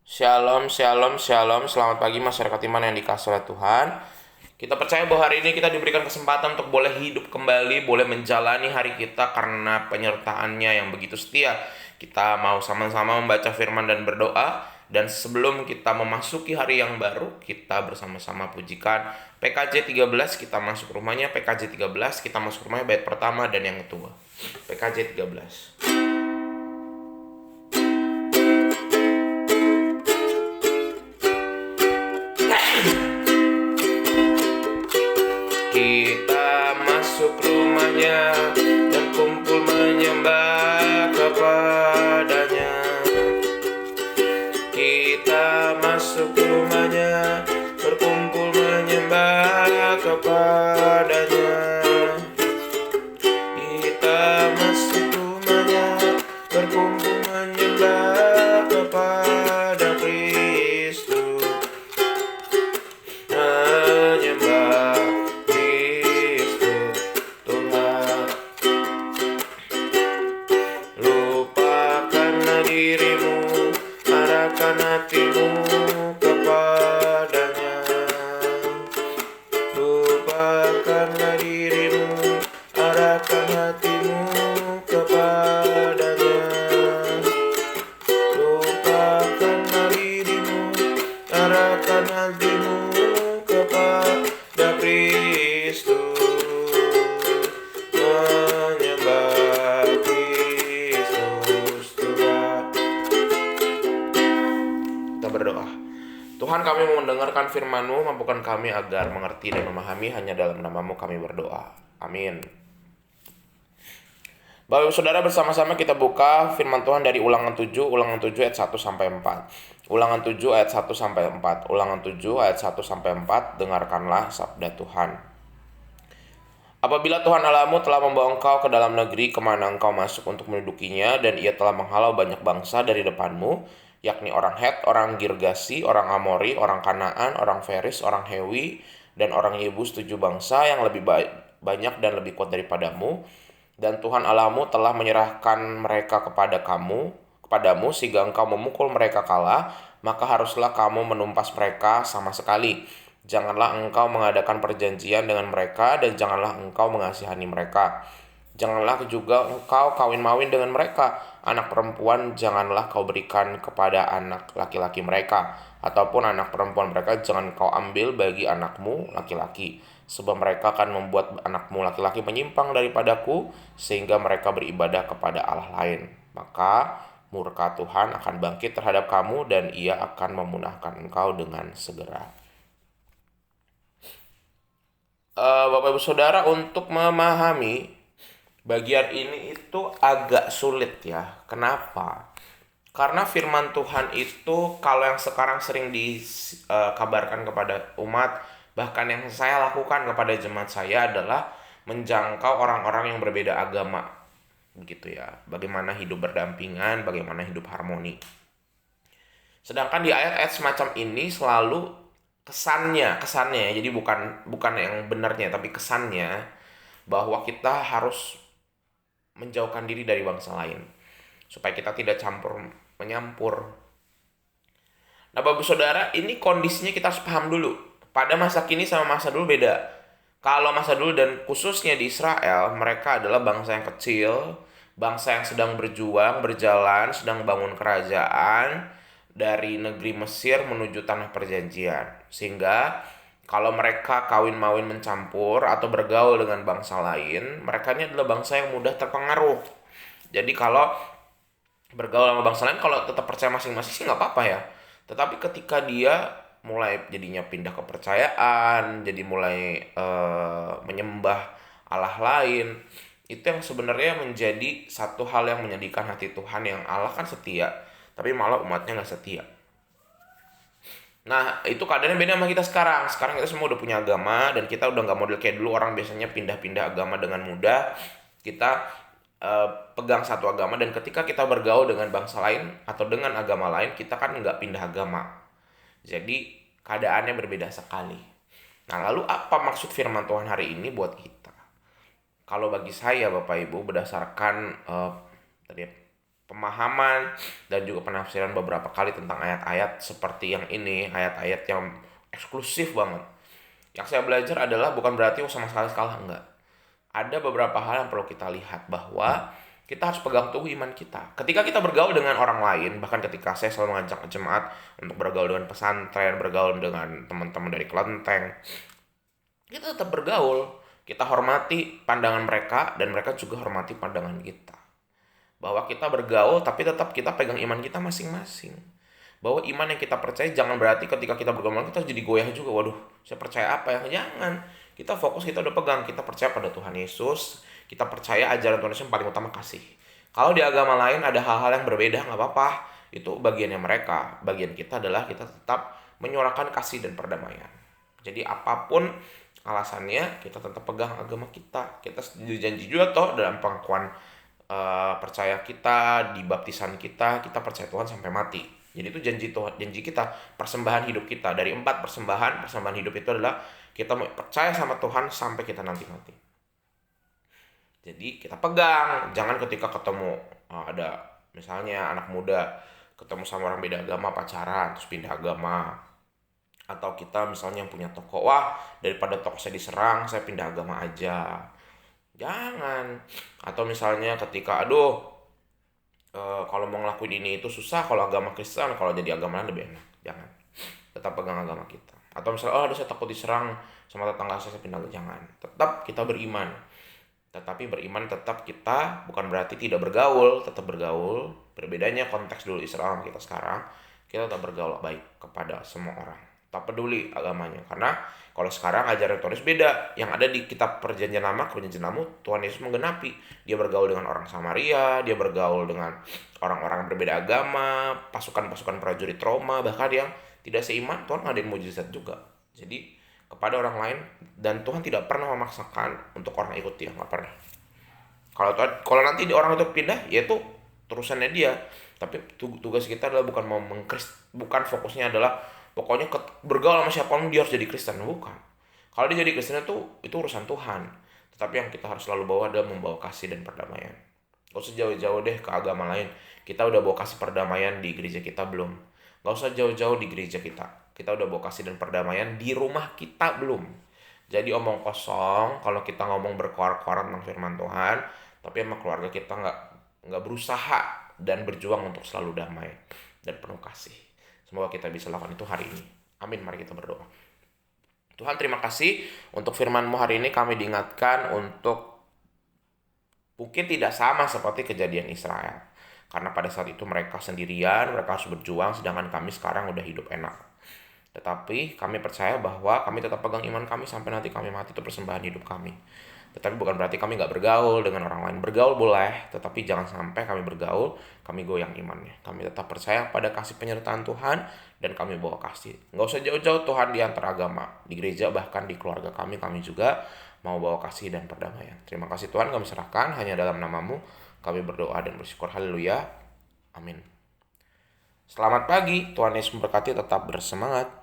Shalom, shalom, shalom. Selamat pagi masyarakat iman yang dikasihi oleh Tuhan. Kita percaya bahwa hari ini kita diberikan kesempatan untuk boleh hidup kembali, boleh menjalani hari kita karena penyertaannya yang begitu setia. Kita mau sama-sama membaca firman dan berdoa. Dan sebelum kita memasuki hari yang baru, kita bersama-sama pujikan PKJ 13, kita masuk rumahnya. PKJ 13, kita masuk rumahnya bait pertama dan yang kedua. PKJ 13. Kita masuk rumahnya dan kumpul menyembah kepadanya. Kita masuk rumahnya, berkumpul menyembah kepadanya. Kita masuk rumahnya, berkumpul menyembah kepada Kristus. Menyembah Kristus Tuhan. Lupakanlah dirimu, arahkan hatimu kepadanya. Lupakanlah dirimu, arahkan hatimu kepadanya. Lupakanlah dirimu, arahkan hatimu kepada Kristus. Menyembah Kristus Tuhan. Kita berdoa. Tuhan, kami mau mendengarkan firman-Mu, mampukan kami agar mengerti dan memahami. Hanya dalam nama-Mu kami berdoa. Amin. Bapak Ibu Saudara, bersama-sama kita buka firman Tuhan dari Ulangan 7 ayat 1 sampai 4. Ulangan 7 ayat 1 sampai 4. Ulangan 7 ayat 1 sampai 4. Dengarkanlah sabda Tuhan. Apabila Tuhan Allahmu telah membawa engkau ke dalam negeri kemana engkau masuk untuk mendudukinya, dan ia telah menghalau banyak bangsa dari depanmu, yakni orang Het, orang Girgasi, orang Amori, orang Kanaan, orang Feris, orang Hewi, dan orang Yebus, 7 bangsa yang lebih banyak dan lebih kuat daripadamu. Dan Tuhan Allahmu telah menyerahkan mereka kepadamu, sehingga engkau memukul mereka kalah, maka haruslah kamu menumpas mereka sama sekali. Janganlah engkau mengadakan perjanjian dengan mereka, dan janganlah engkau mengasihani mereka. Janganlah juga engkau kawin-mawin dengan mereka. Anak perempuan janganlah kau berikan kepada anak laki-laki mereka, ataupun anak perempuan mereka jangan kau ambil bagi anakmu laki-laki. Sebab mereka akan membuat anakmu laki-laki menyimpang daripadaku, sehingga mereka beribadah kepada Allah lain. Maka murka Tuhan akan bangkit terhadap kamu, dan ia akan memunahkan engkau dengan segera. Bapak Ibu Saudara, untuk memahami bagian ini itu agak sulit ya. Kenapa? Karena firman Tuhan itu kalau yang sekarang sering dikabarkan kepada umat, bahkan yang saya lakukan kepada jemaat saya adalah menjangkau orang-orang yang berbeda agama. Begitu ya. Bagaimana hidup berdampingan, bagaimana hidup harmoni. Sedangkan di ayat-ayat semacam ini selalu kesannya, jadi bukan yang benarnya, tapi kesannya bahwa kita harus menjauhkan diri dari bangsa lain supaya kita tidak campur menyampur. Nah, Bapak Saudara, ini kondisinya kita harus paham dulu. Pada masa kini sama masa dulu beda. Kalau masa dulu dan khususnya di Israel, mereka adalah bangsa yang kecil, bangsa yang sedang berjuang, berjalan, sedang bangun kerajaan dari negeri Mesir menuju tanah perjanjian. Sehingga kalau mereka kawin mawin mencampur atau bergaul dengan bangsa lain, mereka ini adalah bangsa yang mudah terpengaruh. Jadi kalau bergaul sama bangsa lain, kalau tetap percaya masing-masing sih nggak apa-apa ya. Tetapi ketika dia mulai jadinya pindah kepercayaan, jadi mulai menyembah Allah lain, itu yang sebenarnya menjadi satu hal yang menyedihkan hati Tuhan, yang Allah kan setia, tapi malah umatnya nggak setia. Nah, itu keadaannya beda sama kita sekarang. Sekarang kita semua udah punya agama, dan kita udah nggak model kayak dulu orang biasanya pindah-pindah agama dengan mudah. Kita pegang satu agama, dan ketika kita bergaul dengan bangsa lain atau dengan agama lain, kita kan nggak pindah agama. Jadi keadaannya berbeda sekali. Nah, lalu apa maksud firman Tuhan hari ini buat kita? Kalau bagi saya, Bapak Ibu, berdasarkan tadi pemahaman dan juga penafsiran beberapa kali tentang ayat-ayat seperti yang ini, ayat-ayat yang eksklusif banget. Yang saya belajar adalah bukan berarti sama sekali kalah, enggak. Ada beberapa hal yang perlu kita lihat bahwa kita harus pegang teguh iman kita. Ketika kita bergaul dengan orang lain, bahkan ketika saya selalu mengajak jemaat untuk bergaul dengan pesantren, bergaul dengan teman-teman dari kelenteng, kita tetap bergaul. Kita hormati pandangan mereka dan mereka juga hormati pandangan kita. Bahwa kita bergaul tapi tetap kita pegang iman kita masing-masing. Bahwa iman yang kita percaya jangan berarti ketika kita bergaul kita jadi goyah juga. Waduh, saya percaya apa ya? Jangan. Kita fokus, kita udah pegang, kita percaya pada Tuhan Yesus, kita percaya ajaran Tuhan Yesus yang paling utama kasih. Kalau di agama lain ada hal-hal yang berbeda, nggak apa-apa. Itu bagiannya mereka. Bagian kita adalah kita tetap menyuarakan kasih dan perdamaian. Jadi apapun alasannya, kita tetap pegang agama kita. Kita janji juga toh dalam pengakuan percaya kita, di baptisan kita percaya Tuhan sampai mati. Jadi itu janji Tuhan, janji kita, persembahan hidup kita. Dari 4 persembahan hidup itu adalah kita percaya sama Tuhan sampai kita nanti mati. Jadi kita pegang, jangan ketika ketemu ada misalnya anak muda ketemu sama orang beda agama pacaran terus pindah agama. Atau kita misalnya yang punya toko, wah daripada toko saya diserang, saya pindah agama aja. Jangan. Atau misalnya ketika kalau mau ngelakuin ini itu susah, kalau agama Kristen, kalau jadi agama lain lebih enak. Jangan. Tetap pegang agama kita. Atau misalnya saya takut diserang sama tetangga saya pindah, jangan. Tetap kita beriman. Tetapi beriman tetap kita bukan berarti tidak bergaul, tetap bergaul. Berbedanya konteks dulu Israel kita sekarang, kita tetap bergaul baik kepada semua orang. Tak peduli agamanya, karena kalau sekarang ajaran Tuhan Yesus beda. Yang ada di kitab perjanjian lama, perjanjian lama, Tuhan Yesus menggenapi. Dia bergaul dengan orang Samaria, dia bergaul dengan orang-orang berbeda agama, pasukan-pasukan prajurit Roma, bahkan yang tidak seiman, Tuhan ngadain mujizat juga. Jadi kepada orang lain, dan Tuhan tidak pernah memaksakan untuk orang ikut dia, nggak pernah. Kalau nanti orang itu pindah, ya itu terusannya dia. Tapi tugas kita adalah bukan fokusnya adalah pokoknya bergaul sama siapapun dia harus jadi Kristen, bukan. Kalau dia jadi Kristen itu urusan Tuhan. Tetapi yang kita harus selalu bawa adalah membawa kasih dan perdamaian. Gak usah jauh-jauh deh ke agama lain. Kita udah bawa kasih perdamaian di gereja kita belum? Gak usah jauh-jauh di gereja kita. Kita udah bawa kasih dan perdamaian di rumah kita belum? Jadi omong kosong kalau kita ngomong berkoar-koar tentang firman Tuhan, tapi sama keluarga kita nggak berusaha dan berjuang untuk selalu damai dan penuh kasih. Semoga kita bisa lakukan itu hari ini. Amin. Mari kita berdoa. Tuhan, terima kasih untuk firman-Mu hari ini. Kami diingatkan untuk mungkin tidak sama seperti kejadian Israel. Karena pada saat itu mereka sendirian, mereka harus berjuang, sedangkan kami sekarang udah hidup enak. Tetapi kami percaya bahwa kami tetap pegang iman kami sampai nanti kami mati, itu persembahan hidup kami. Tetapi bukan berarti kami gak bergaul dengan orang lain. Bergaul boleh, tetapi jangan sampai kami bergaul, kami goyang imannya. Kami tetap percaya pada kasih penyertaan Tuhan, dan kami bawa kasih. Gak usah jauh-jauh Tuhan di antar agama. Di gereja, bahkan di keluarga kami juga mau bawa kasih dan perdamaian. Terima kasih Tuhan, kami serahkan hanya dalam nama-Mu. Kami berdoa dan bersyukur. Haleluya. Amin. Selamat pagi, Tuhan Yesus memberkati, tetap bersemangat.